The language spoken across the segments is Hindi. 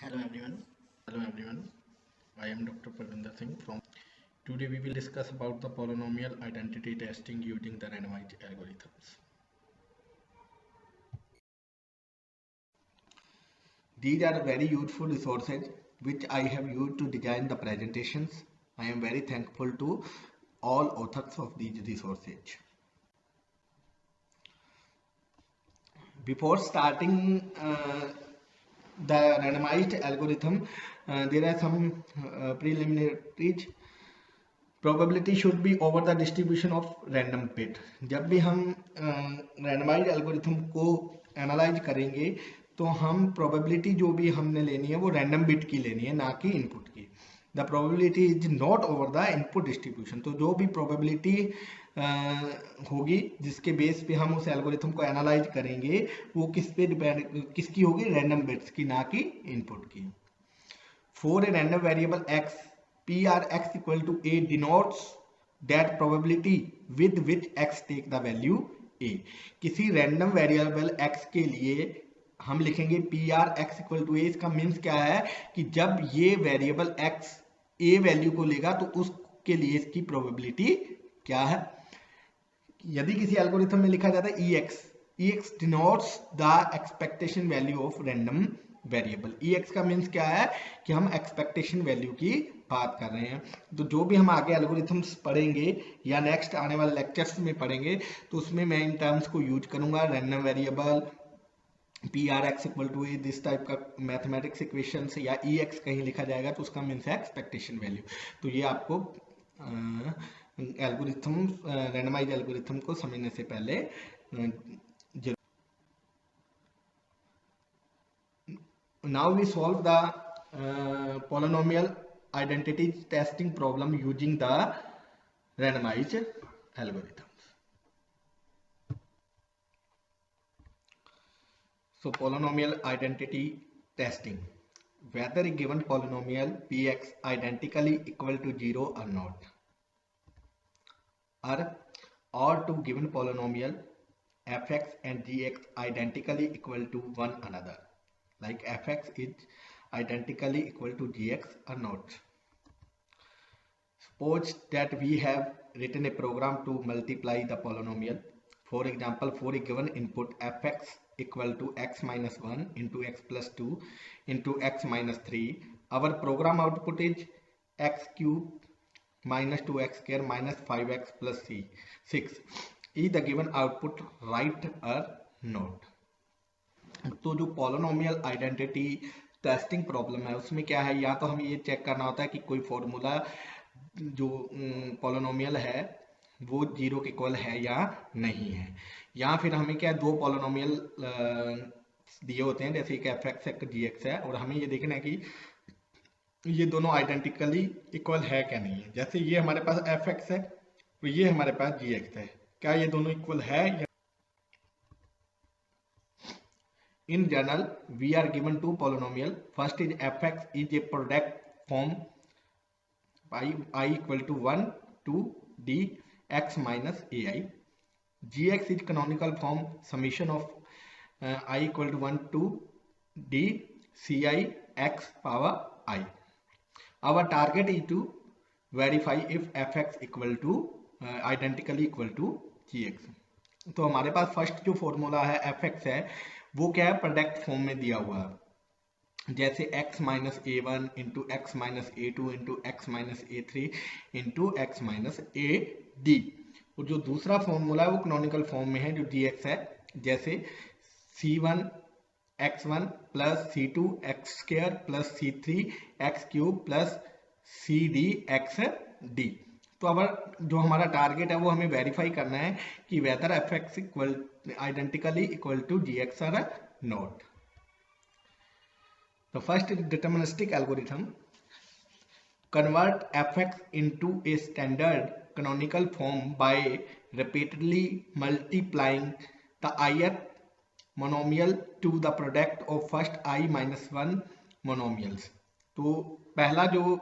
Hello everyone. Hello everyone. I am Dr. Parvinder Singh from. Today we will discuss about the polynomial identity testing using the randomized algorithms. These are very useful resources which I have used to design the presentations. I am very thankful to all authors of these resources. Before starting the randomized algorithm, there are some preliminaries. Probability should be over the distribution of random bit. जब भी हम रैंडमाइज एल्गोरिथम को एनालाइज करेंगे तो हम प्रोबेबिलिटी जो भी हमने लेनी है वो रैंडम बिट की लेनी है, ना कि इनपुट की। The probability is not over the input distribution. तो जो भी प्रोबेबिलिटी होगी जिसके बेस पे हम उस एल्गोरिथम को एनालाइज करेंगे वो किस पे डिपेंड, किसकी होगी, रैंडम बिट्स की, ना कि इनपुट की। For a random variable x PRx equal to A denotes that probability with which x take the value A। किसी रैंडम वेरिएबल x के लिए हम लिखेंगे PRx equal to A। इसका मीन्स क्या है कि जब ये वेरिएबल x A वैल्यू को लेगा तो उसके लिए इसकी प्रोबेबिलिटी क्या है। यदि किसी एल्गोरिथम में लिखा जाता है EX denotes the expectation value of random variable. EX का मीन्स क्या है कि हम एक्सपेक्टेशन वैल्यू की बात कर रहे हैं। तो जो भी हम आगे एल्गोरिथम्स पढ़ेंगे या नेक्स्ट आने वाले लेक्चर्स में पढ़ेंगे तो उसमें मैं इन टर्म्स को यूज करूंगा। Random variable, PRx equal to A, this type का मैथमेटिक्स इक्वेशन या EX कहीं लिखा जाएगा तो उसका मीन्स है एक्सपेक्टेशन वैल्यू। तो ये आपको एल्गोरिथम, रैंडमाइज एल्गोरिथम को समझने से पहले now we solve the polynomial identity testing problem using the randomized algorithms. So polynomial identity testing, whether a given polynomial px identically equal to 0 or not, or two given polynomial fx and gx identically equal to one another, like fx is identically equal to gx or not. Suppose that we have written a program to multiply the polynomial. For example, for a given input fx equal to x minus 1 into x plus 2 into x minus 3, our program output is x cube minus 2x square minus 5x plus 6. Is the given output right or not? तो जो पॉलिनोमियल आइडेंटिटी टेस्टिंग प्रॉब्लम है उसमें क्या है, या तो हमें ये चेक करना होता है कि कोई फॉर्मूला जो पॉलिनोमियल है वो जीरो के इक्वल है या नहीं है, या फिर हमें क्या, दो पॉलिनोमियल दिए होते हैं जैसे कि एफ एक्स एक जी एक्स है और हमें ये देखना है कि ये दोनों आइडेंटिकली इक्वल है क्या नहीं है। जैसे ये हमारे पास एफ एक्स है तो ये हमारे पास जी एक्स है, क्या ये दोनों इक्वल है या। In general, we are given two polynomial. First is fx is a product form I equal to 1 to d x minus ai. Gx is canonical form summation of I equal to 1 to d ci x power I. Our target is to verify if fx equal to identically equal to gx. तो हमारे पास फर्स्ट जो फॉर्मूला है fx है वो क्या है, प्रोडक्ट फॉर्म में दिया हुआ है, जैसे x minus A one into x minus A two into x minus A three into x minus A D. और जो दूसरा फॉर्मूला है वो कैनोनिकल फॉर्म में है जो dx है, जैसे c1 x1 plus c2 x square plus c3 x cube plus cd x d। तो अब जो हमारा टारगेट है वो हमें वेरीफाई करना है कि whether F X equal identically equal to ji X or not. तो first deterministic algorithm convert F X into a standard canonical form by repeatedly multiplying the ith monomial to the product of first i minus 1 monomials. तो पहला जो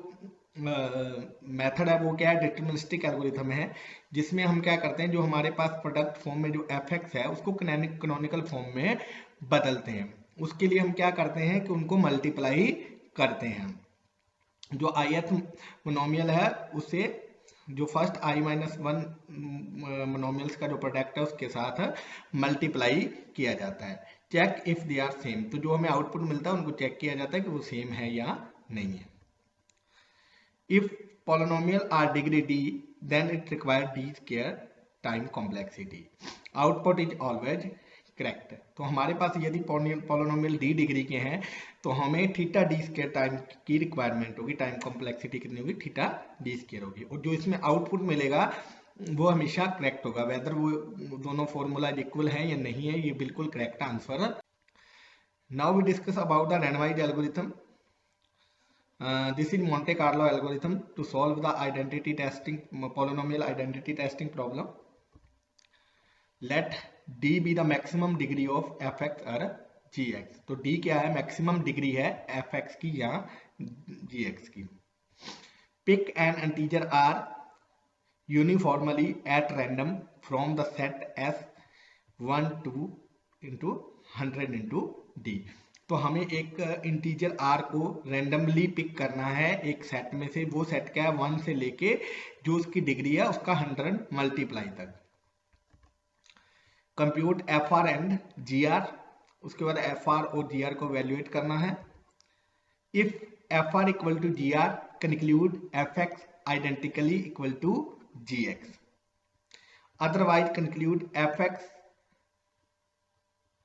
मेथड है वो क्या है, डिटर्मिनिस्टिक एल्गोरिथम है, जिसमें हम क्या करते हैं, जो हमारे पास प्रोडक्ट फॉर्म में जो एफ एक्स है उसको कैनोनिकल फॉर्म में बदलते हैं। उसके लिए हम क्या करते हैं कि उनको मल्टीप्लाई करते हैं। जो ith मोनोमियल है उसे जो फर्स्ट i-1 मोनोमियल्स का जो प्रोडक्ट है उसके साथ मल्टीप्लाई किया जाता है। Check if they are same, तो जो हमें आउटपुट मिलता है उनको चेक किया जाता है कि वो सेम है या नहीं है। If polynomial are degree d then it requires d square time complexity. Output is always correct. तो हमारे पास यदि polynomial d डिग्री के हैं तो हमें थीटा डी स्क्वायर टाइम की रिक्वायरमेंट होगी, टाइम कॉम्प्लेक्सिटी कितनी होगी, थीटा डी स्क्वायर होगी, और जो इसमें आउटपुट मिलेगा वो हमेशा करेक्ट होगा, वेदर वो दोनों फॉर्मूला इक्वल है या नहीं है, ये बिल्कुल correct answer. Now we discuss about the randomised algorithm. This is Monte Carlo algorithm to solve the identity testing polynomial identity testing problem. Let d be the maximum degree of fx or gx. तो d क्या है, मैक्सिमम डिग्री है fx की या gx की. Pick an integer r uniformly at random from the set s1 2 into 100 into d. तो हमें एक इंटीजर r को रेंडमली पिक करना है एक सेट में से, वो सेट क्या है 1 से लेके जो उसकी डिग्री है उसका 100 मल्टीप्लाई तक. कंप्यूट fr एंड gr, उसके बाद fr और gr को वैल्यूएट करना है. If fr equal to gr conclude fx identically equal to gx, otherwise conclude fx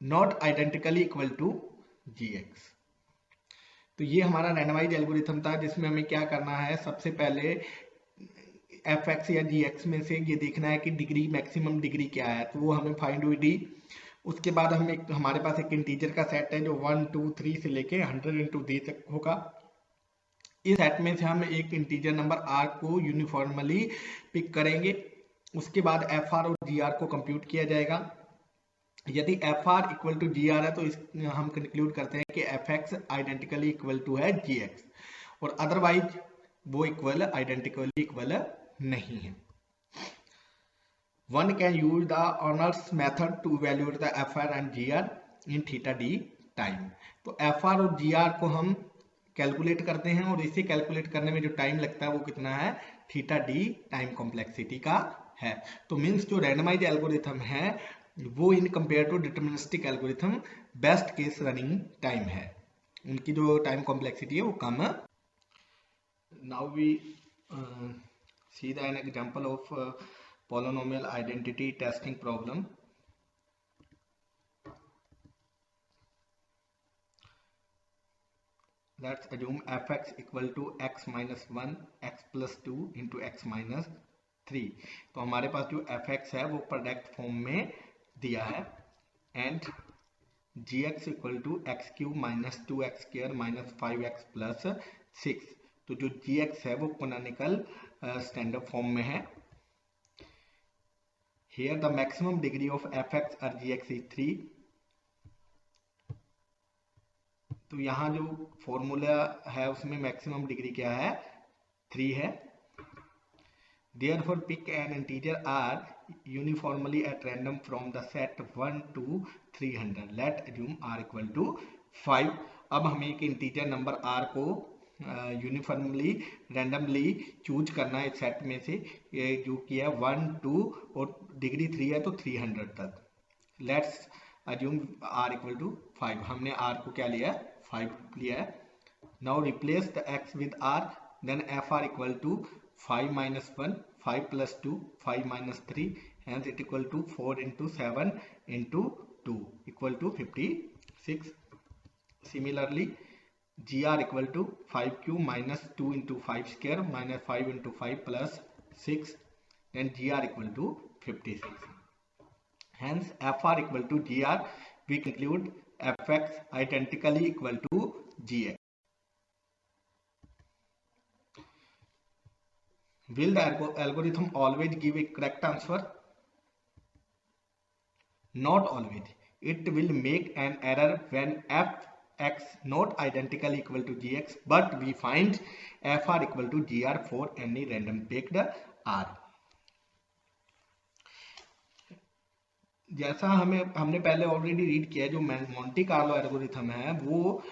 not identically equal to gx. तो ये हमारा रैंडमाइज्ड एल्गोरिथम था जिसमें हमें क्या करना है, सबसे पहले fx या gx में से ये देखना है कि डिग्री मैक्सिमम डिग्री क्या है, तो वो हमें फाइंड हुई d. उसके बाद हमारे पास एक इंटीजर का सेट है जो 1 2 3 से लेके 100 into d तक होगा. इस सेट में से हम एक इंटीजर नंबर r को यूनिफॉर्मली पिक करेंगे. उसके बाद fr और gr को कंप्यूट किया जाएगा. यदि fr इक्वल टू gr है तो हम कंक्लूड करते हैं कि fx आइडेंटिकली इक्वल टू है gx, और अदरवाइज वो इक्वल आइडेंटिकली इक्वल नहीं है. One can use the Horner's method to evaluate the fr and gr in theta d time. तो fr और gr को हम कैलकुलेट करते हैं और इसे कैलकुलेट करने में जो टाइम लगता है वो कितना है, थीटा डी टाइम कॉम्प्लेक्सिटी का है. तो मीन्स जो रैंडमाइज्ड एल्गोरिथम है वो in compare to deterministic algorithm best case running time है, उनकी जो टाइम कॉम्प्लेक्सिटी है वो कम है. Now we see the an example of polynomial identity testing problem. Let's assume fx equal to x minus 1 x plus 2 into x minus 3. तो हमारे पास जो fx है वो प्रोडक्ट फॉर्म में दिया है, and gx equal to x cube minus 2x square minus 5x plus 6. तो जो gx है वो कैनोनिकल स्टैंडर्ड फॉर्म में है. Here the maximum degree of fx or gx is 3. तो यहाँ जो फॉर्मूला है उसमें मैक्सिमम डिग्री क्या है, 3 है. Therefore pick an integer r uniformly at random from the set 1 to 300. Let assume r equal to 5. अब हमें एक इंटीजर नंबर r को यूनिफॉर्मली रैंडमली चूज करना है इस सेट में से, जो कि है 1 2 और डिग्री 3 है तो 300 तक. Let's assume r equal to 5. हमने r को क्या लिया है, 5 लिया है. Now replace the x with r, then fr equal to 5 minus 1 5 plus 2 5 minus 3, hence it equal to 4 into 7 into 2 equal to 56. Similarly gr equal to 5 cube minus 2 into 5 square minus 5 into 5 plus 6, then gr equal to 56. Hence fr equal to gr, we conclude fx identically equal to gx. Will the algorithm always give a correct answer? Not always. It will make an error when fx not identically equal to gx, but we find fr equal to gr for any random picked r. जैसा हमने पहले ऑलरेडी रीड किया है, जो मोंटी कार्लो एल्गोरिथम है वो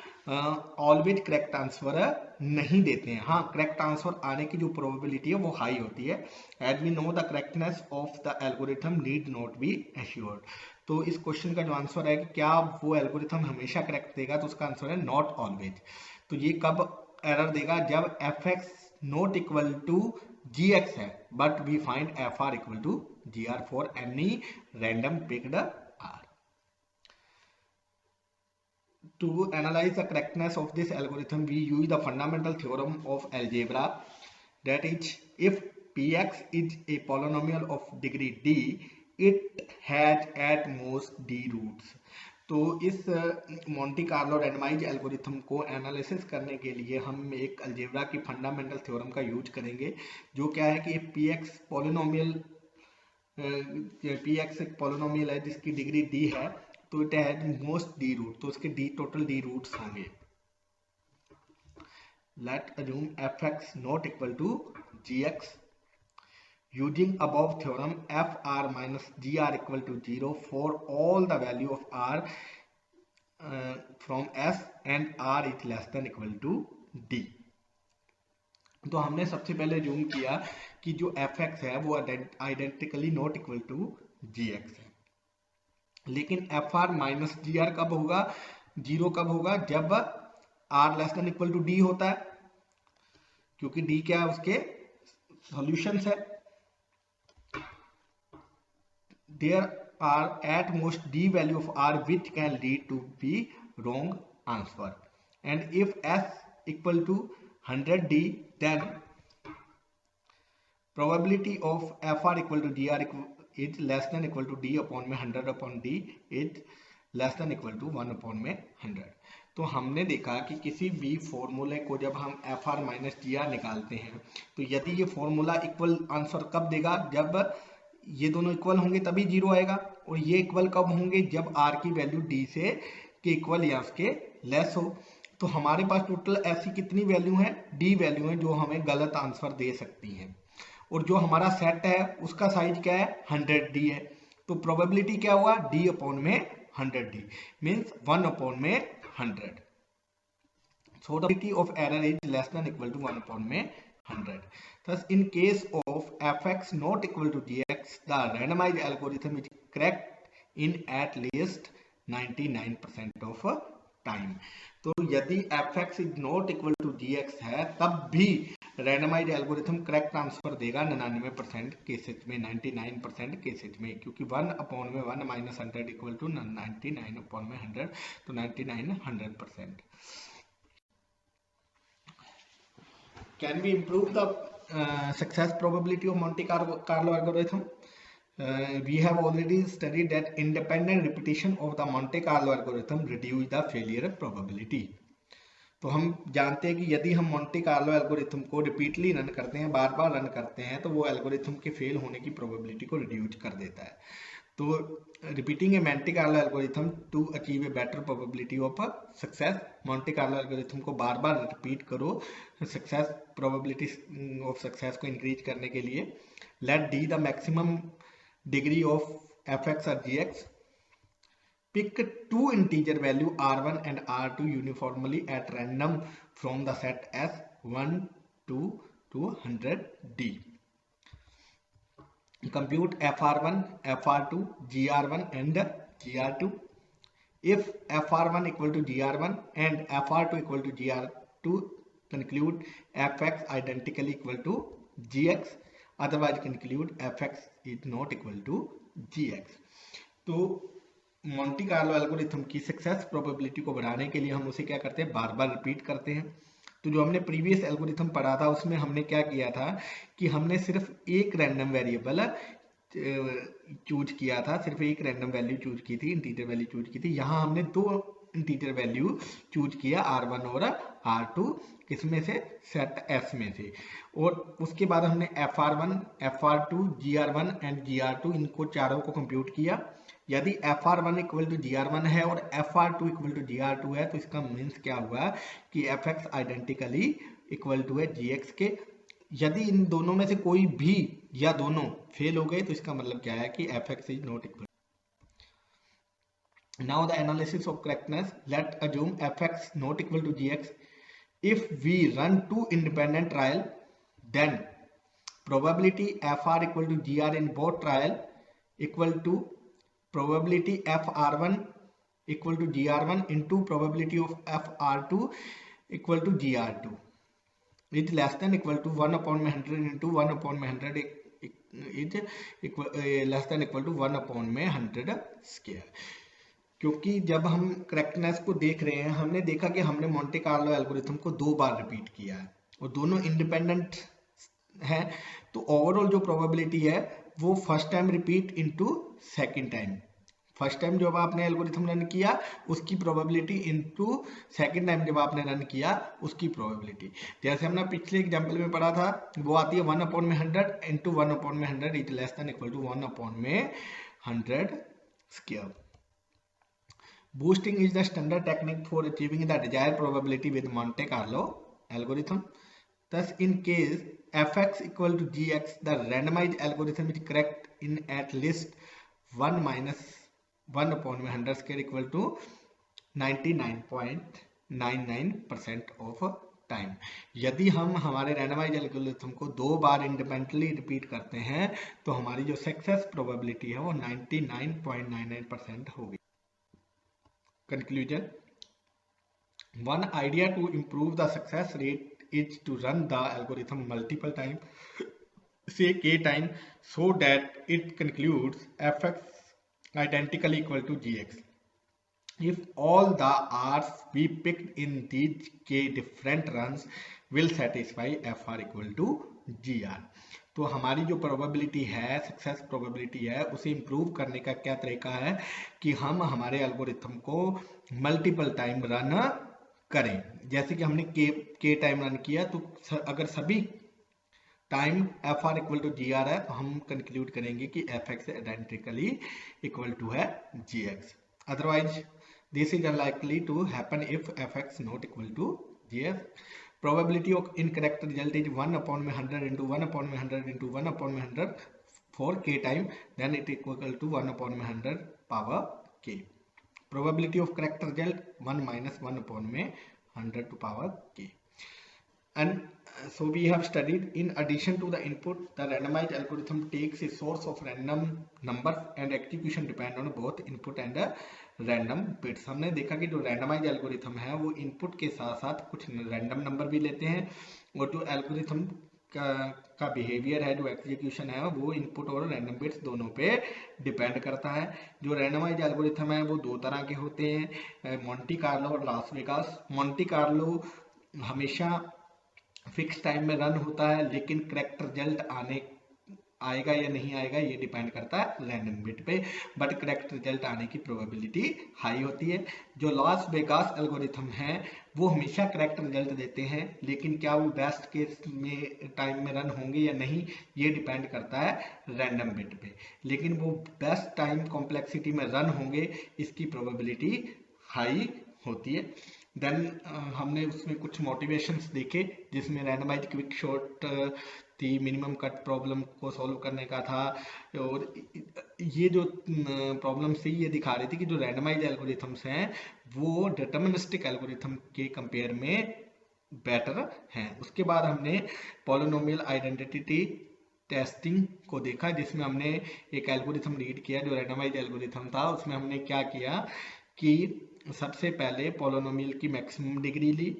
ऑलवेज करेक्ट ट्रांसफर नहीं देते हैं। हाँ, करेक्ट ट्रांसफर आने की जो प्रोबेबिलिटी है वो हाई होती है। As we know the correctness of the algorithm need not be assured. तो इस क्वेश्चन का जो आंसर है कि क्या वो एल्गोरिथम हमेशा करेक्ट देगा, तो उसका आंसर है नॉट ऑलवेज। तो ये कब एरर देगा? जब F x not equal to ji x है but we find F R equal to G R for any random picked R. To analyze the correctness of this algorithm, we use the fundamental theorem of algebra, that is, if Px is a polynomial of degree d, it has at most d roots. तो इस मोंटी कार्लो रैंडमाइज एल्गोरिथम को एनालिसिस करने के लिए हम एक अलजेब्रा की फंडामेंटल थ्योरम का यूज करेंगे, जो क्या है कि p x polynomial p x एक पॉलिनोमियल है जिसकी डिग्री डी है, तो it has most d root, तो उसके डी टोटल डी रूट्स होंगे। Let assume f x not equal to ji x using above theorem f r minus g r equal to 0 for all the value of r from s and r is less than equal to d। तो हमने सबसे पहले जूम किया कि जो एफ एक्स है वो identically not equal to ji x है, लेकिन f r minus g r कब होगा, जीरो कब होगा? जब r less than equal to d होता है, क्योंकि डी क्या है, उसके सॉल्यूशंस है। There are at most d value of r which can lead to be wrong answer, and if s equal to 100 d then probability of fr equal to gr is less than equal to d upon में 100 upon d is less than equal to 1 upon में 100। तो हमने देखा कि किसी भी फॉर्मूले को जब हम f r minus g r निकालते हैं, तो यदि ये फॉर्मूला इक्वल आंसर कब देगा? जब ये दोनों इक्वल होंगे तभी जीरो आएगा, और ये इक्वल कब होंगे? जब आर की वैल्यू डी से के इक्वल या उसके लेस हो। तो हमारे पास टोटल ऐसी कितनी वैल्यू है? डी वैल्यू है जो हमें गलत आंसर दे सकती हैं, और जो हमारा सेट है उसका साइज क्या है? 100 डी है। तो प्रोबेबिलिटी क्या हुआ? डी अपॉन में 100 डी मीन्स 1 अपॉन में 100। So the probability of error is less than equal to 1 upon में 100। Thus, in case of fx not equal to gx, the randomized algorithm is correct in at least 99% of time। तो यदि fx is not equal to gx है, तब भी रैंडमाइज एल्गोरिथम करेक्ट ट्रांसफर देगा 99% केसेज में, 99% केसेज में, क्योंकि 1 अपॉन में 1 माइनस 100 इक्वल टू 99 अपॉन में 100, तो 99 100%। Can we improve the success probability of Monte Carlo algorithm? We have already studied that independent repetition of the Monte Carlo algorithm reduce the failure probability। तो हम जानते हैं कि यदि हम मोंटे कार्लो एल्गोरिथम को रिपीटली रन करते हैं, बार बार रन करते हैं, तो वो एल्गोरिथम के फेल होने की प्रोबेबिलिटी को रिड्यूस कर देता है। तो repeating a Monte Carlo algorithm to achieve a better probability of success, Monte Carlo algorithm को बार बार रिपीट करो सक्सेस प्रोबेबिलिटी ऑफ सक्सेस को इंक्रीज करने के लिए। Let d the maximum degree of f x और g x. Pick two integer value r1 and r2 uniformly at random from the set S1 to 100D. Compute fr1, fr2, gr1 and gr2. If fr1 equal to gr1 and fr2 equal to gr2, conclude fx identically equal to gx. Otherwise conclude fx is not equal to gx। तो मोंटी कार्लो एल्गोरिथम की सक्सेस प्रोबेबिलिटी को बढ़ाने के लिए हम उसे क्या करते हैं? बार बार रिपीट करते हैं। तो जो हमने प्रीवियस एल्गोरिथम पढ़ा था उसमें हमने क्या किया था कि हमने सिर्फ एक रैंडम वेरिएबल चूज किया था, सिर्फ एक रैंडम वैल्यू चूज की थी, इंटीजर वैल्यू चूज की थी। यहाँ हमने दो इंटीजर वैल्यू चूज किया, r1 और r2, किसमें से? सेट S में से। और उसके बाद हमने fr1, fr2, gr1 and gr2 इनको चारों को कंप्यूट किया। यदि fr1 इक्वल टू gr1 है और fr2 इक्वल टू gr2 है, तो इसका मीन्स क्या हुआ कि fx आइडेंटिकली इक्वल टू है gx के। यदि इन दोनों में से कोई भी या दोनों फेल हो गए, तो इसका मतलब क्या है कि fx is not equal. Now the analysis of correctness. Let assume fx not equal to gx. If we run two independent trial, then probability fr equal to gr in both trial equal to probability fr1 equal to gr1 into probability of fr2 equal to gr2 is less than equal to 1 upon 100 into 1 upon 100 is equal less than equal to 1 upon 100 square. क्योंकि जब हम करेक्टनेस को देख रहे हैं, हमने देखा कि हमने मोंटे कार्लो एल्गोरिथम को 2 बार रिपीट किया है और दोनों इंडिपेंडेंट है, तो ओवरऑल जो प्रोबेबिलिटी है वो first time repeat into second time, first time जब आपने एल्गोरिथम रन किया उसकी प्रोबेबिलिटी इनटू सेकंड टाइम जब आपने रन किया उसकी प्रोबेबिलिटी, जैसे हमने पिछले एग्जांपल में पढ़ा था वो आती है 1 अपॉन में 100 इंटू 1 अपॉन में 100 is less than equal to 1 upon में 100 square. Boosting is the standard technique for achieving the desired probability with Monte Carlo algorithm. Thus, in case fx equal to gx, the randomized algorithm is correct in at least 1 minus 1 upon 100 square equal to 99.99% of time. यदि हम हमारे रैंडमाइज एल्गोरिथम को 2 बार इंडिपेंडेंटली रिपीट करते हैं तो हमारी जो सक्सेस प्रोबेबिलिटी है वो 99.99% होगी। Conclusion. One idea to improve the success rate is to run the algorithm multiple times, say k time, so that it concludes fx identically equal to gx. If all the r's we picked in these k different runs will satisfy fr equal to gr. तो हमारी जो प्रोबेबिलिटी है, सक्सेस प्रोबेबिलिटी है, उसे इम्प्रूव करने का क्या तरीका है कि हम हमारे एल्गोरिथम को मल्टीपल टाइम रन करें। जैसे कि हमने के टाइम रन किया तो अगर सभी time F R equal to G R है तो हम कंक्लूड करेंगे कि F X identically equal to है G X. Otherwise this is unlikely to happen if F x not equal to ji X. Probability of incorrect result is 1 upon 100 into 1 upon 100 into 1 upon 100 for k time, then it equal to 1 upon 100 power k. Probability of correct result 1 minus 1 upon 100 to power k. And so we have studied, in addition to the input, the randomized algorithm takes a source of random numbers and execution depend on both input and random bits. हमने देखा कि जो randomized algorithm है वो input के साथ साथ कुछ random number भी लेते हैं और जो algorithm का बिहेवियर है, जो एग्जीक्यूशन है वो इनपुट और रैंडम बिट्स दोनों पे डिपेंड करता है। जो रैंडमाइज एल्गोरिथम है वो 2 तरह के होते हैं, मोंटी कार्लो और लास वेगास। मोंटी कार्लो हमेशा फिक्स टाइम में रन होता है, लेकिन करेक्ट रिजल्ट आएगा या नहीं आएगा ये डिपेंड करता है रैंडम बिट पे, बट करेक्ट रिजल्ट आने की प्रोबेबिलिटी हाई होती है। जो लॉस वेगास एल्गोरिथम है वो हमेशा करेक्ट रिजल्ट देते हैं, लेकिन क्या वो बेस्ट केस में टाइम में रन होंगे या नहीं ये डिपेंड करता है रैंडम बिट पे, लेकिन वो बेस्ट टाइम कॉम्प्लेक्सिटी में रन होंगे इसकी प्रोबेबिलिटी हाई होती है। देन हमने उसमें कुछ मोटिवेशंस देखे जिसमें रैंडमाइज क्विक शॉट थी, मिनिमम कट प्रॉब्लम को सॉल्व करने का था, और ये जो प्रॉब्लम थी ये दिखा रही थी कि जो रैंडमाइज एल्गोरिथम्स हैं वो डिटर्मिनिस्टिक एल्गोरिथम के कंपेयर में बेटर हैं। उसके बाद हमने पॉलिनोमियल आइडेंटिटी टेस्टिंग को देखा जिसमें हमने एक एल्गोरिथम रीड किया जो रैंडमाइज एल्गोरिथम था। उसमें हमने क्या किया कि सबसे पहले पॉलिनोमियल की मैक्सिमम डिग्री ली,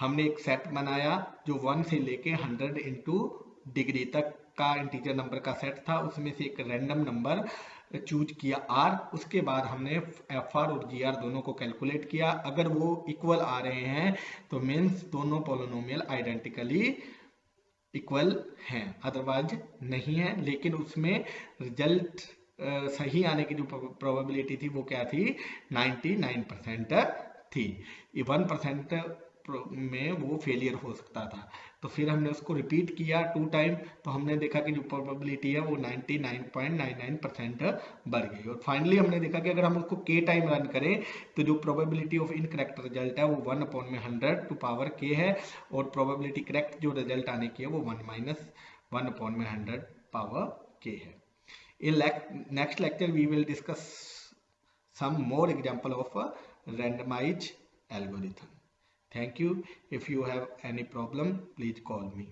हमने एक सेट बनाया जो 1 से लेके 100 इंटू डिग्री तक का इंटीजर नंबर का सेट था, उसमें से एक रैंडम नंबर चूज किया r। उसके बाद हमने एफ आर और जी आर दोनों को कैलकुलेट किया, अगर वो इक्वल आ रहे हैं तो मीन्स दोनों पॉलिनोमियल आइडेंटिकली इक्वल हैं, अदरवाइज नहीं है। लेकिन उसमें रिजल्ट सही आने की जो प्रोबेबिलिटी थी वो क्या थी, 99% थी, 1% में वो फेलियर हो सकता था। तो फिर हमने उसको रिपीट किया 2 टाइम, तो हमने देखा कि जो प्रोबेबिलिटी है वो 99.99% बढ़ गई। और फाइनली हमने देखा कि अगर हम उसको k टाइम रन करें तो जो प्रोबेबिलिटी ऑफ इनकरेक्ट रिजल्ट है वो 1 अपॉन में 100 टू पावर k है, और प्रोबेबिलिटी करेक्ट जो रिजल्ट आने की है वो 1 माइनस 1 अपॉन में 100 पावर k है। In next lecture we will discuss some more example of a randomized algorithm. Thank you. If you have any problem, please call me.